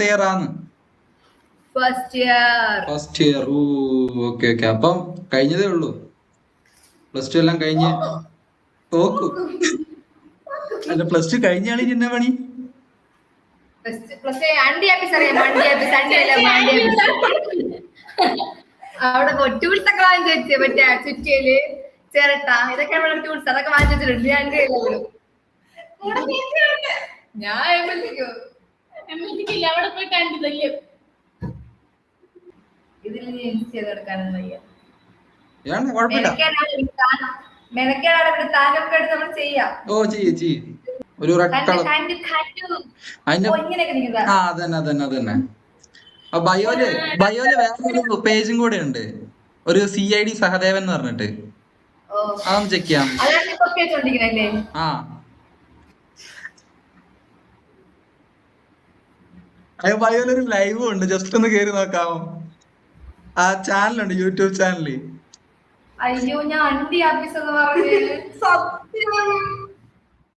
എത്രാമത്തെ ഇയർ ആണ്? First year. Okay okay. അപ്പം കഴിഞ്ഞതേ ഉള്ളൂ, പ്ലസ് ടു എല്ലാം കഴിഞ്ഞ്. നോക്കൂ, അല്ല പ്ലസ് ടു കഴിഞ്ഞ ആളിന് എന്നാ പണി? അവിടെ ടൂൾസ് ഒക്കെ വാങ്ങിച്ചു വെച്ചേ, മറ്റേ ചുറ്റിയല് ചിരട്ട ഇതൊക്കെ ടൂൾസ് അതൊക്കെ വാങ്ങിച്ചു വെച്ചിട്ടുണ്ട്. ഞാൻ അവിടെ പോയി കണ്ടില്ല. ഇതിൽ ഇൻസ്റ്റ് ചെയ്ത് എടുക്കാനൊന്നും വയ്യ. മെനക്കേടാണ് താനൊക്കെ എടുത്ത് നമ്മൾ ചെയ്യാം. ഓ ചെയ്യ് ഒരു അതന്നെ. ബയോയില് വേറൊരു പേജും കൂടെ ഉണ്ട്, ഒരു CID സഹദേവൻ എന്ന് പറഞ്ഞിട്ട്. അതൊന്ന് ചെക്ക് ചെയ്യാം. ആ ബയോയിലൊരു ലൈവും ഉണ്ട്, ജസ്റ്റ് ഒന്ന് കേറി നോക്കാമോ? ആ ചാനലുണ്ട്, യൂട്യൂബ് ചാനല്. അയ്യോ, ഞാൻ അണ്ടി ആപ്പീസ് എന്ന് പറഞ്ഞു. സത്യം